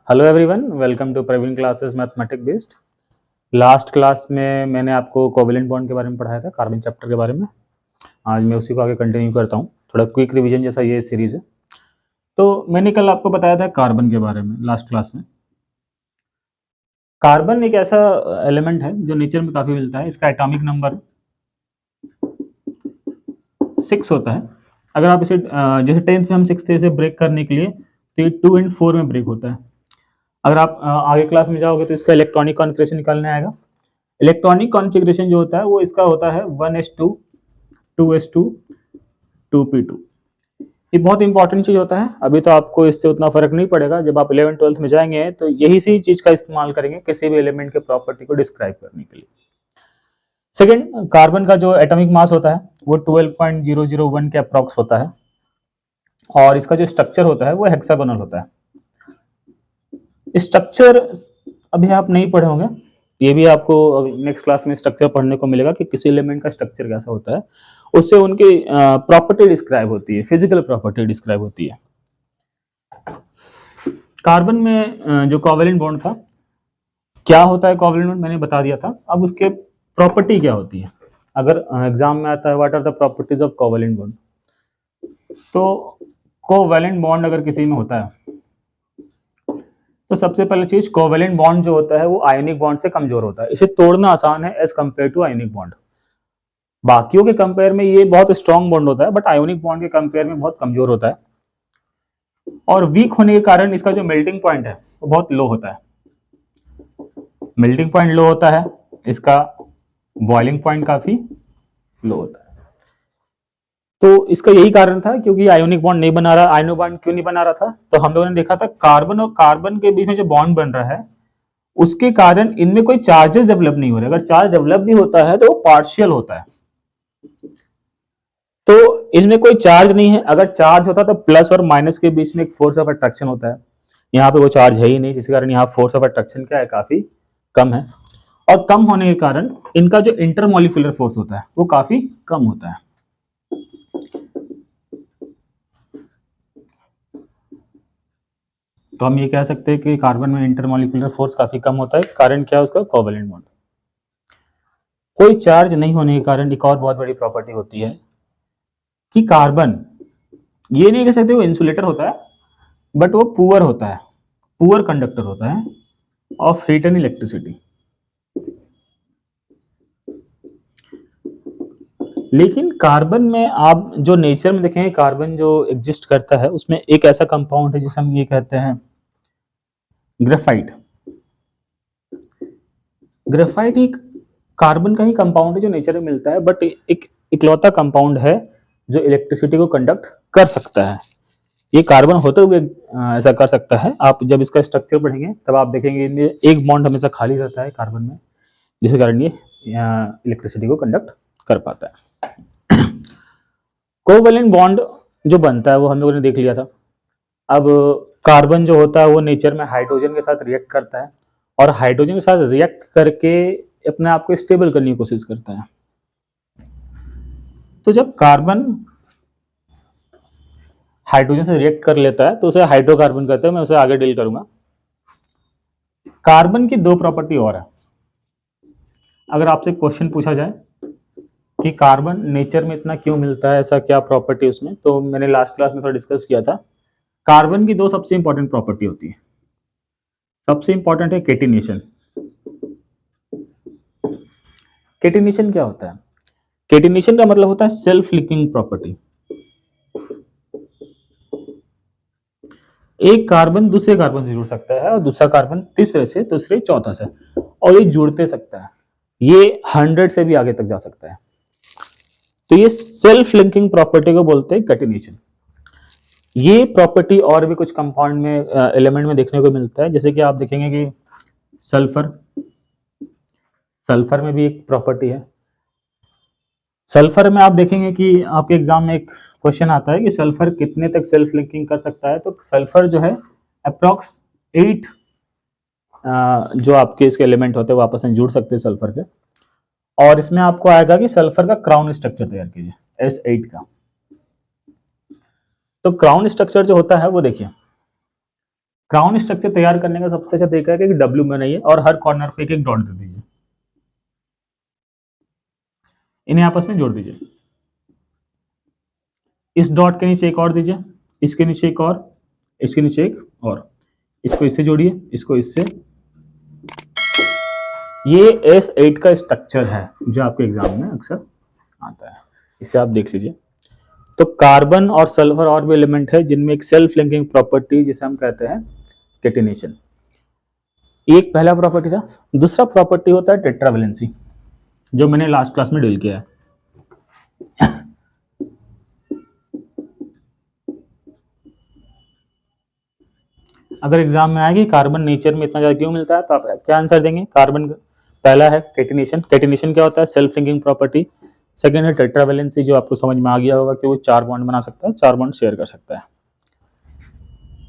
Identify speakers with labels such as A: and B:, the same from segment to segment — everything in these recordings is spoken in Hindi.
A: Hello everyone, welcome to Praveen classes mathematics based. Last class में मैंने आपको कोवेलेंट बॉन्ड के बारे में पढ़ाया था, कार्बन चैप्टर के बारे में। आज मैं उसी को आगे कंटिन्यू करता हूँ, थोड़ा क्विक रिवीजन जैसा ये सीरीज है। तो मैंने कल आपको बताया था कार्बन के बारे में लास्ट क्लास में। कार्बन एक ऐसा एलिमेंट है जो नेचर में काफ़ी मिलता है। इसका एटॉमिक नंबर 6 होता है। अगर आप इसे जैसे 10th में हम 6 थे, इसे ब्रेक करने के लिए तो ये 2 एंड 4 में ब्रेक होता है। अगर आप आगे क्लास में जाओगे तो इसका इलेक्ट्रॉनिक कॉन्फ़िगरेशन निकालने आएगा। इलेक्ट्रॉनिक कॉन्फ़िगरेशन जो होता है वो इसका होता है 1s2 2s2 2p2। ये बहुत इंपॉर्टेंट चीज़ होता है। अभी तो आपको इससे उतना फर्क नहीं पड़ेगा, जब आप 11th-12th में जाएंगे तो यही सी चीज़ का इस्तेमाल करेंगे किसी भी एलिमेंट के प्रॉपर्टी को डिस्क्राइब करने के लिए। सेकेंड, कार्बन का जो एटॉमिक मास होता है वो 12.001 के अप्रॉक्स होता है और इसका जो स्ट्रक्चर होता है वो हेक्सागोनल होता है। स्ट्रक्चर अभी आप नहीं पढ़े होंगे, ये भी आपको नेक्स्ट क्लास में स्ट्रक्चर पढ़ने को मिलेगा कि किसी एलिमेंट का स्ट्रक्चर कैसा होता है। उससे उनकी प्रॉपर्टी डिस्क्राइब होती है, फिजिकल प्रॉपर्टी डिस्क्राइब होती है। कार्बन में जो कोवेलेंट बॉन्ड था, क्या होता है कोवेलेंट बॉन्ड मैंने बता दिया था। अब उसके प्रॉपर्टी क्या होती है, अगर एग्जाम में आता है what are the properties of covalent bond. तो कोवेलेंट बॉन्ड अगर किसी में होता है तो सबसे पहले चीज, कोवेलेंट बॉन्ड जो होता है वो आयोनिक बॉन्ड से कमजोर होता है। इसे तोड़ना आसान है as compare to ionic bond. बाकियों के कंपेयर में ये बहुत स्ट्रॉन्ग बॉन्ड होता है, बट आयोनिक बॉन्ड के कंपेयर में बहुत कमजोर होता है। और वीक होने के कारण इसका जो मेल्टिंग पॉइंट है वो बहुत लो होता है। मेल्टिंग पॉइंट लो होता है, इसका बॉइलिंग पॉइंट काफी लो होता है। तो इसका यही कारण था, क्योंकि आयोनिक बॉन्ड नहीं बना रहा। आयोनिक बॉन्ड क्यों नहीं बना रहा था, तो हम लोगों ने देखा था कार्बन और कार्बन के बीच में जो बॉन्ड बन रहा है उसके कारण इनमें कोई चार्जेस डेवलप नहीं हो रहे। अगर चार्ज डेवलप भी होता है तो वो पार्शियल होता है। तो इसमें कोई चार्ज नहीं है। अगर चार्ज होता तो प्लस और माइनस के बीच में एक फोर्स ऑफ अट्रैक्शन होता है। यहाँ पे वो चार्ज है ही नहीं, जिसके कारण यहाँ फोर्स ऑफ अट्रैक्शन क्या है, काफी कम है। और कम होने के कारण इनका जो इंटरमोलिकुलर फोर्स होता है वो काफी कम होता है। तो हम ये कह सकते हैं कि कार्बन में इंटरमोलिकुलर फोर्स काफी कम होता है। कारण क्या है उसका, कोवेलेंट बॉन्ड। कोई चार्ज नहीं होने के कारण एक और बहुत बड़ी प्रॉपर्टी होती है कि कार्बन, ये नहीं कह सकते वो इंसुलेटर होता है, बट वो पुअर होता है, पुअर कंडक्टर होता है ऑफ हीट एंड इलेक्ट्रिसिटी। लेकिन कार्बन में आप जो नेचर में देखेंगे, कार्बन जो एग्जिस्ट करता है उसमें एक ऐसा कंपाउंड है जिसे हम ये कहते हैं ग्रेफाइट। ग्रेफाइट एक कार्बन का ही कंपाउंड है जो नेचर में मिलता है, बट एक इकलौता कंपाउंड है जो इलेक्ट्रिसिटी को कंडक्ट कर सकता है। ये कार्बन होते हुए ऐसा कर सकता है। आप जब इसका स्ट्रक्चर पढ़ेंगे तब आप देखेंगे एक बॉन्ड हमेशा खाली रहता है कार्बन में, जिसके कारण ये इलेक्ट्रिसिटी को कंडक्ट कर पाता है। कोवेलेंट बॉन्ड जो बनता है वो हम लोगों ने देख लिया था। अब कार्बन जो होता है वो नेचर में हाइड्रोजन के साथ रिएक्ट करता है और हाइड्रोजन के साथ रिएक्ट करके अपने आप को स्टेबल करने की कोशिश करता है। तो जब कार्बन हाइड्रोजन से रिएक्ट कर लेता है तो उसे हाइड्रोकार्बन कहते हैं। मैं उसे आगे डील करूंगा। कार्बन की दो प्रॉपर्टी और है। अगर आपसे क्वेश्चन पूछा जाए कि कार्बन नेचर में इतना क्यों मिलता है, ऐसा क्या प्रॉपर्टी उसमें, तो मैंने लास्ट क्लास में थोड़ा डिस्कस किया था। कार्बन की दो सबसे इंपॉर्टेंट प्रॉपर्टी होती है। सबसे इंपॉर्टेंट है केटिनेशन। केटिनेशन क्या होता है? केटिनेशन का मतलब होता है सेल्फ लिंकिंग प्रॉपर्टी। एक कार्बन दूसरे कार्बन से जुड़ सकता है और दूसरा कार्बन तीसरे से, दूसरे चौथा से, और ये जुड़ते सकता है। ये 100 से भी आगे तक जा सकता है। तो ये सेल्फ लिंकिंग प्रॉपर्टी को बोलते हैं केटिनेशन। ये प्रॉपर्टी और भी कुछ कंपाउंड में, एलिमेंट में देखने को मिलता है। जैसे कि आप देखेंगे कि सल्फर, सल्फर में भी एक प्रॉपर्टी है। सल्फर में आप देखेंगे कि आपके एग्जाम में एक क्वेश्चन आता है कि सल्फर कितने तक सेल्फ लिंकिंग कर सकता है। तो सल्फर जो है अप्रॉक्स 8 जो आपके इसके एलिमेंट होते हैं वो आपस में जुड़ सकते हैं सल्फर के। और इसमें आपको आएगा कि सल्फर का क्राउन स्ट्रक्चर तैयार कीजिए S8 का। तो क्राउन स्ट्रक्चर जो होता है वो देखिए, क्राउन स्ट्रक्चर तैयार करने का सबसे अच्छा तरीका है कि डब्ल्यू बनाइए और हर कॉर्नर पे एक एक डॉट दे दीजिए, इन्हें आपस में जोड़ दीजिए। इस डॉट के नीचे एक और दीजिए, इसके नीचे एक और, इसके नीचे एक और, इसको इससे जोड़िए, इसको इससे। ये S8 का स्ट्रक्चर है जो आपके एग्जाम में अक्सर आता है, इसे आप देख लीजिए। तो कार्बन और सल्फर और भी एलिमेंट है जिनमें एक सेल्फ लिंकिंग प्रॉपर्टी जिसे हम कहते हैं केटिनेशन, एक पहला प्रॉपर्टी था। दूसरा प्रॉपर्टी होता है टेट्रावेलेंसी, जो मैंने लास्ट क्लास में डील किया है। अगर एग्जाम में आएगी कार्बन नेचर में इतना ज्यादा क्यों मिलता है, तो आप क्या आंसर देंगे? कार्बन पहला है केटिनेशन। केटिनेशन क्या होता है? Self linking property. सेकंड है टेट्रावेलेंसी, जो आपको समझ में आ गया होगा कि वो 4 बॉन्ड बना सकता है, 4 बॉन्ड शेयर कर सकता है।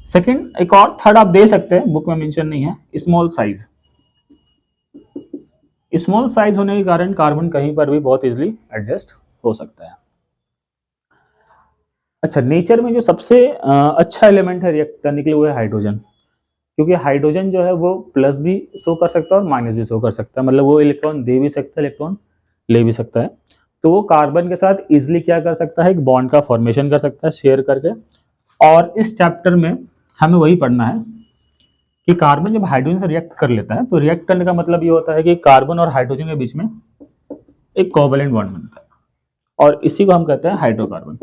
A: सेकंड, एक और थर्ड आप दे सकते हैं, बुक में मेंशन नहीं है, स्मॉल साइज। स्मॉल साइज होने के कारण कार्बन कहीं पर भी बहुत इजीली एडजस्ट हो सकता है। अच्छा, नेचर में जो सबसे अच्छा एलिमेंट है रिएक्ट करने के लिए वो है हाइड्रोजन, क्योंकि हाइड्रोजन जो है वो प्लस भी शो कर सकता है और माइनस भी शो कर सकता है, मतलब वो इलेक्ट्रॉन दे भी सकता है, इलेक्ट्रॉन ले भी सकता है। तो वो कार्बन के साथ इजिली क्या कर सकता है? एक बॉन्ड का फॉर्मेशन कर सकता है शेयर करके। और इस चैप्टर में हमें वही पढ़ना है कि कार्बन जब हाइड्रोजन से रिएक्ट कर लेता है तो रिएक्ट करने का मतलब ये होता है कि कार्बन और हाइड्रोजन के बीच में एक कोवैलेंट बॉन्ड बनता है, और इसी को हम कहते हैं हाइड्रोकार्बन।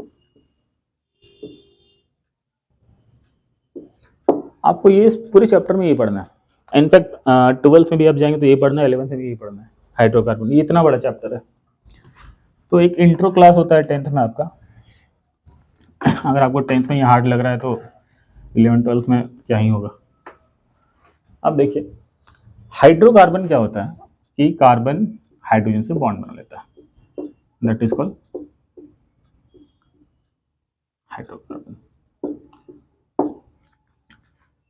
A: आपको ये पूरे चैप्टर में ये पढ़ना है। इनफैक्ट 12th में भी आप जाएंगे तो ये पढ़ना है, 11th में भी ये पढ़ना है, हाइड्रोकार्बन। ये इतना बड़ा चैप्टर है। तो एक इंट्रो क्लास होता है 10th में आपका। अगर आपको 10th में ये हार्ड लग रहा है तो 11th 12th में क्या ही होगा। अब देखिए हाइड्रोकार्बन क्या होता है कि कार्बन हाइड्रोजन से बॉन्ड बना लेता है, that is called hydrocarbon.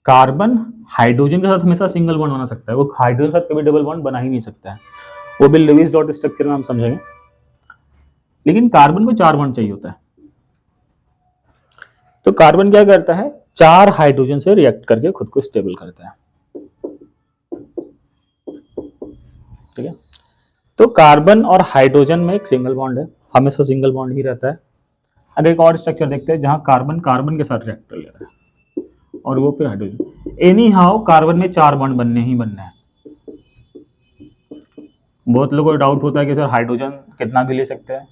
A: Carbon hydrogen के साथ हमेशा सिंगल बॉन्ड बना सकता है, वो हाइड्रोजन के साथ कभी डबल बॉन्ड बना ही नहीं सकता है, वो भी लुईस डॉट स्ट्रक्चर में हम समझेंगे। लेकिन कार्बन को 4 बॉन्ड चाहिए होता है। तो कार्बन क्या करता है? 4 हाइड्रोजन से रिएक्ट करके खुद को स्टेबल करता है, ठीक है। तो कार्बन और हाइड्रोजन में एक सिंगल बॉन्ड है, हमेशा सिंगल बॉन्ड ही रहता है। अब एक और स्ट्रक्चर देखते हैं जहां कार्बन कार्बन के साथ रिएक्ट कर ले रहा है और वो फिर हाइड्रोजन। एनी हाउ कार्बन में 4 बॉन्ड बनने ही बनना है। बहुत लोगों को डाउट होता है कि सर हाइड्रोजन कितना भी ले सकते हैं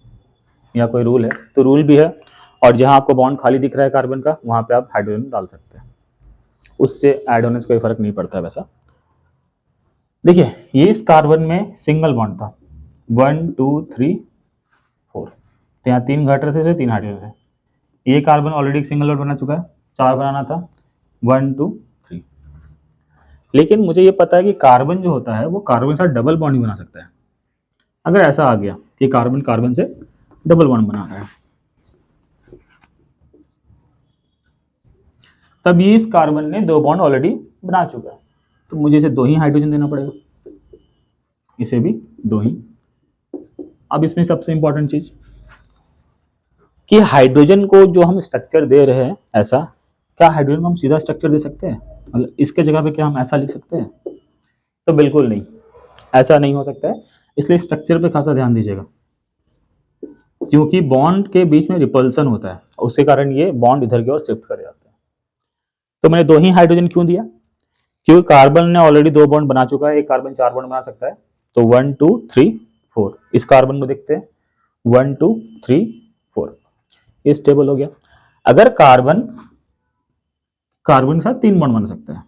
A: या कोई रूल है, तो रूल भी है। और जहां आपको बॉन्ड खाली दिख रहा है कार्बन का, वहां पे आप हाइड्रोजन डाल सकते हैं, उससे ऐड होने से कोई फर्क नहीं पड़ता है वैसा। देखिए ये इस कार्बन में सिंगल बॉन्ड था, 1 2 3 4, तो यहाँ 3 घट रहे थे, 3 हाइड्रोजन थे। ये कार्बन ऑलरेडी एक सिंगल बॉन्ड बना चुका है, 4 बनाना था, 1 2 3। लेकिन मुझे ये पता है कि कार्बन जो होता है वो कार्बन के साथ डबल बॉन्ड ही बना सकता है। अगर ऐसा आ गया कि कार्बन कार्बन से डबल बॉन्ड बना रहा है, तब ये इस कार्बन ने 2 बॉन्ड ऑलरेडी बना चुका है, तो मुझे इसे 2 ही हाइड्रोजन देना पड़ेगा, इसे भी 2 ही। अब इसमें सबसे इंपॉर्टेंट चीज कि हाइड्रोजन को जो हम स्ट्रक्चर दे रहे हैं, ऐसा क्या हाइड्रोजन को हम सीधा स्ट्रक्चर दे सकते हैं? मतलब इसके जगह पे क्या हम ऐसा लिख सकते हैं? तो बिल्कुल नहीं, ऐसा नहीं हो सकता है। इसलिए स्ट्रक्चर पे खासा ध्यान दीजिएगा, क्योंकि बॉन्ड के बीच में रिपल्सन होता है, उसके कारण ये बॉन्ड इधर की ओर शिफ्ट कर जाते हैं। तो मैंने 2 ही हाइड्रोजन क्यों दिया? क्योंकि कार्बन ने ऑलरेडी 2 बॉन्ड बना चुका है, एक कार्बन 4 बॉन्ड बना सकता है। तो 1 2 3 4, इस कार्बन को देखते हैं, 1 2 3 4, ये स्टेबल हो गया। अगर कार्बन कार्बन के साथ 3 बॉन्ड बना सकता है,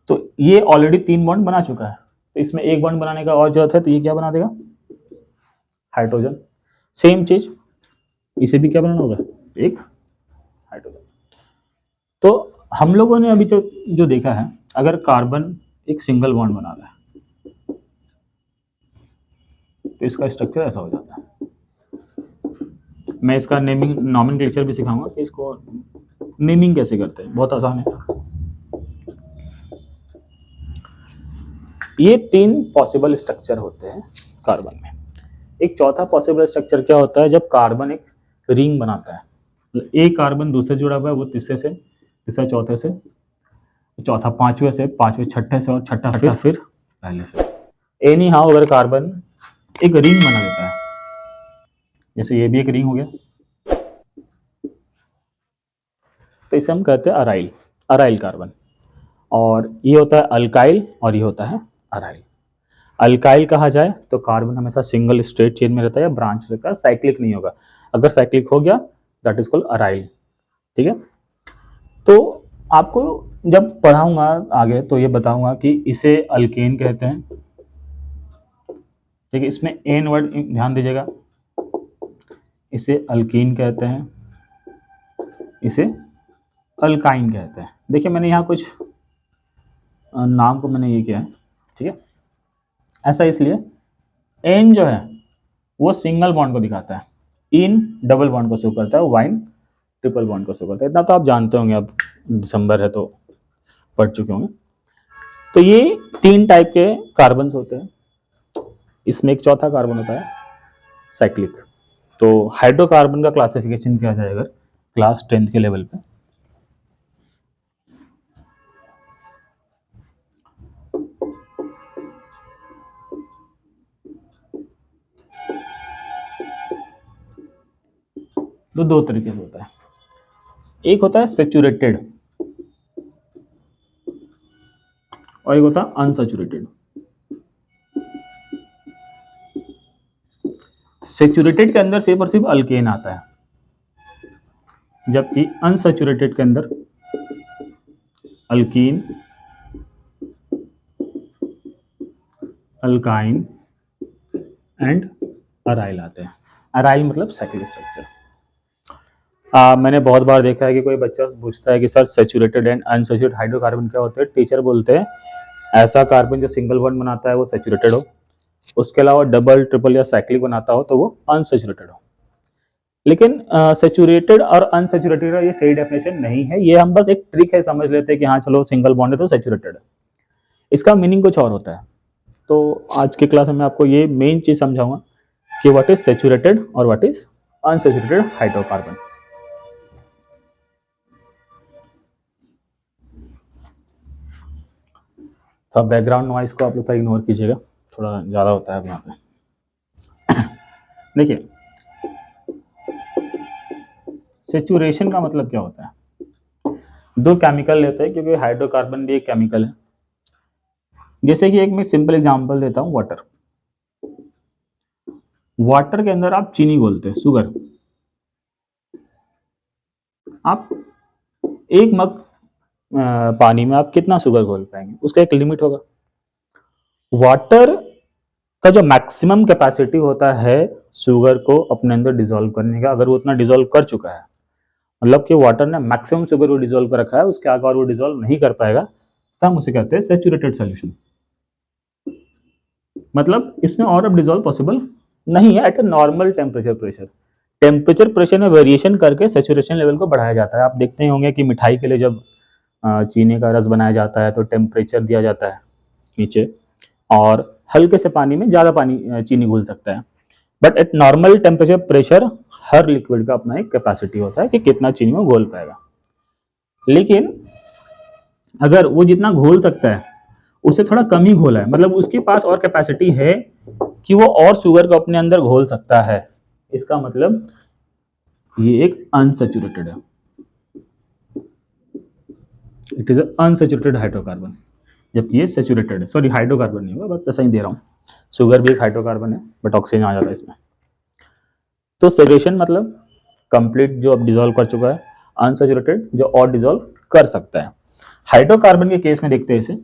A: तो ये ऑलरेडी 3 बॉन्ड बना चुका है, तो इसमें एक बॉन्ड बनाने का और जरूरत है, तो ये क्या बना देगा? हाइड्रोजन। सेम चीज इसे भी क्या बनाना होगा? एक हाइड्रोजन। तो हम लोगों ने अभी जो देखा है, अगर कार्बन एक सिंगल बॉन्ड बना रहा है तो इसका स्ट्रक्चर ऐसा हो जाता है। मैं इसका नेमिंग नॉमेनक्लेचर भी सिखाऊंगा कि इसको नेमिंग कैसे करते हैं, बहुत आसान है। ये 3 पॉसिबल स्ट्रक्चर होते हैं कार्बन में। एक चौथा पॉसिबल स्ट्रक्चर क्या होता है? जब कार्बन एक रिंग बनाता है, एक कार्बन दूसरे जुड़ा हुआ है, वो तीसरे से, तीसरा चौथे से, चौथा पांचवें से, पांचवें छठे से, और छठा फिर पहले से। एनी हाउ अगर कार्बन एक रिंग बना देता है, जैसे ये भी एक रिंग हो गया, तो इसे हम कहते हैं अराइल, अराइल कार्बन। और ये होता है अल्काइल और ये होता है अराइल। अल्काइल कहा जाए तो कार्बन हमेशा सिंगल स्ट्रेट चेन में रहता है या ब्रांच रहता है, साइक्लिक नहीं होगा। अगर साइक्लिक हो गया दैट इज कॉल्ड अराइल। ठीक है, तो आपको जब पढ़ाऊंगा आगे तो ये बताऊंगा कि इसे अल्केन कहते हैं। ठीक है, इसमें एन वर्ड ध्यान दीजिएगा, इसे अल्कीन कहते हैं, इसे अल्काइन कहते हैं। देखिए मैंने यहाँ कुछ नाम को मैंने ये किया है। ठीक है, ऐसा इसलिए एन जो है वो सिंगल बॉन्ड को दिखाता है, इन डबल बॉन्ड को शो करता है, वाइन ट्रिपल बॉन्ड को शो करता है। इतना तो आप जानते होंगे, अब दिसंबर है तो पढ़ चुके होंगे। तो ये 3 टाइप के कार्बन होते हैं। इसमें एक चौथा कार्बन होता है साइक्लिक। तो हाइड्रोकार्बन का क्लासिफिकेशन किया जाए अगर क्लास 10th के लेवल पे, तो 2 तरीके से होता है। एक होता है सेचुरेटेड और एक होता है अनसेचुरेटेड। सेचुरेटेड के अंदर सिर्फ और सिर्फ अल्केन आता है, जबकि अनसेचुरेटेड के अंदर अल्कीन, अल्काइन एंड अराइल आते हैं। अराइल मतलब साइक्लिक स्ट्रक्चर। मैंने बहुत बार देखा है कि कोई बच्चा पूछता है कि sir saturated and unsaturated hydrocarbon क्या होते हैं। टीचर बोलते हैं ऐसा कार्बन जो सिंगल बॉन्ड बनाता है वो सेचुरेटेड हो, उसके अलावा डबल ट्रिपल या साइक्लिक बनाता हो तो वो अनसेचुरेटेड हो। लेकिन सेचुरेटेड और अनसेचुरेटेड का ये सही डेफिनेशन नहीं है, ये हम बस एक ट्रिक है समझ लेते हैं कि हाँ चलो सिंगल बॉन्ड है तो सेचुरेटेड है, इसका मीनिंग कुछ और होता है। तो आज की क्लास में मैं आपको ये मेन चीज समझाऊंगा कि व्हाट इज सेचुरेटेड और व्हाट इज अनसेचुरेटेड हाइड्रोकार्बन। तो बैकग्राउंड नॉइस को आप लोग इग्नोर कीजिएगा, थोड़ा ज़्यादा होता है अब यहाँ पे। देखिए सेचुरेशन का मतलब क्या होता है। 2 केमिकल लेते हैं क्योंकि हाइड्रोकार्बन भी एक केमिकल है। जैसे कि एक मैं सिंपल एग्जांपल देता हूँ, वाटर। वाटर के अंदर आप चीनी घोलते हैं, शुगर। आप 1 मग पानी में आप कितना शुगर घोल पाएंगे, उसका एक लिमिट होगा। वाटर का जो मैक्सिमम कैपेसिटी होता है शुगर को अपने अंदर डिसॉल्व करने का, अगर वो उतना डिसॉल्व कर चुका है, मतलब कि वाटर ने मैक्सिमम शुगर को डिसॉल्व कर रखा है, उसके आगे और वो डिसॉल्व नहीं कर पाएगा, तो हम उसे कहते हैं सैचुरेटेड सॉल्यूशन। मतलब इसमें और अब डिसॉल्व पॉसिबल नहीं है at a normal temperature pressure. Temperature pressure में वेरिएशन करके सैचुरेशन लेवल को बढ़ाया जाता है। आप देखते ही होंगे कि मिठाई के लिए जब चीनी का रस बनाया जाता है तो टेम्परेचर दिया जाता है नीचे, और हल्के से पानी में ज़्यादा पानी चीनी घुल सकता है। But at normal temperature pressure her liquid का अपना एक कैपेसिटी होता है कि कितना चीनी वो घोल पाएगा। लेकिन अगर वो जितना घोल सकता है उससे थोड़ा कम ही घोला है, मतलब उसके पास और कैपेसिटी है कि वो और शुगर को अपने अंदर घोल सकता है, इसका मतलब ये एक अनसैचुरेटेड है, इट इज अनसैचुरेटेड हाइड्रोकार्बन। जबकि ये सैचुरेटेड है, सॉरी हाइड्रोकार्बन नहीं होगा, बस ऐसा ही दे रहा हूँ। शुगर भी एक हाइड्रोकार्बन है बट ऑक्सीजन आ जाता है इसमें। तो सैचुरेशन मतलब कंप्लीट जो अब डिसॉल्व कर चुका है, अनसैचुरेटेड जो और डिसॉल्व कर सकता है। हाइड्रोकार्बन के केस में देखते हैं इसे।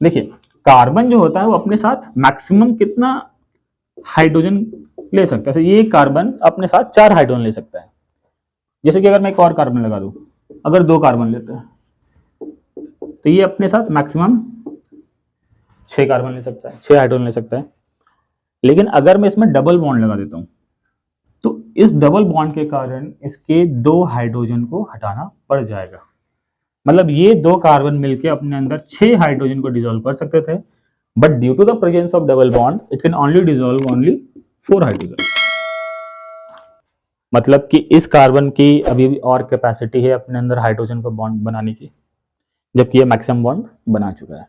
A: देखिए कार्बन जो होता है वो अपने साथ मैक्सिमम कितना हाइड्रोजन ले सकता है। तो ये कार्बन अपने साथ 4 हाइड्रोजन ले सकता है। जैसे कि अगर मैं एक और कार्बन लगा दूं, अगर 2 कार्बन लेते हैं तो ये अपने साथ मैक्सिमम 6 कार्बन ले सकता है, 6 हाइड्रोजन ले सकता है। लेकिन अगर मैं इसमें डबल बॉन्ड लगा देता हूं तो इस डबल बॉन्ड के कारण इसके 2 हाइड्रोजन को हटाना पड़ जाएगा। मतलब ये 2 कार्बन मिलकर अपने अंदर 6 हाइड्रोजन को डिसॉल्व कर सकते थे, but due to the presence of double bond it can only dissolve only 4 hydrogen. मतलब कि इस कार्बन की अभी भी और कैपेसिटी है अपने अंदर हाइड्रोजन को बॉन्ड बनाने की, जबकि ये मैक्सिमम बॉन्ड बना चुका है।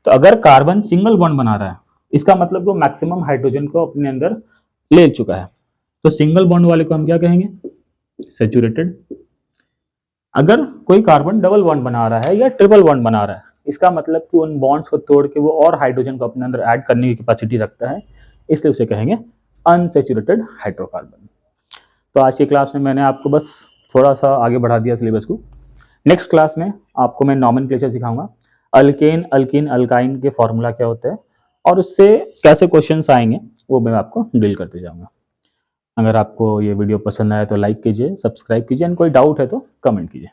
A: तो अगर कार्बन सिंगल बॉन्ड बना रहा है, इसका मतलब वो मैक्सिमम हाइड्रोजन को अपने अंदर ले चुका है। तो सिंगल बॉन्ड वाले को हम क्या कहेंगे? सैचुरेटेड। अगर कोई कार्बन डबल बॉन्ड बना रहा है या ट्रिपल बॉन्ड बना रहा है, इसका मतलब कि उन बॉन्ड्स को तोड़ के वो और हाइड्रोजन को अपने अंदर ऐड करने की कैपेसिटी रखता है, इसलिए उसे कहेंगे अनसैचुरेटेड हाइड्रोकार्बन। तो आज की क्लास में मैंने आपको बस थोड़ा सा आगे बढ़ा दिया सिलेबस को। नेक्स्ट क्लास में आपको मैं नॉमेनक्लेचर सिखाऊंगा, अल्केन, अल्कीन, अल्काइन के फॉर्मूला क्या होते हैं और उससे कैसे क्वेश्चंस आएंगे वो मैं आपको डील करते जाऊंगा। अगर आपको ये वीडियो पसंद आया तो लाइक कीजिए, सब्सक्राइब कीजिए, एंड कोई डाउट है तो कमेंट कीजिए।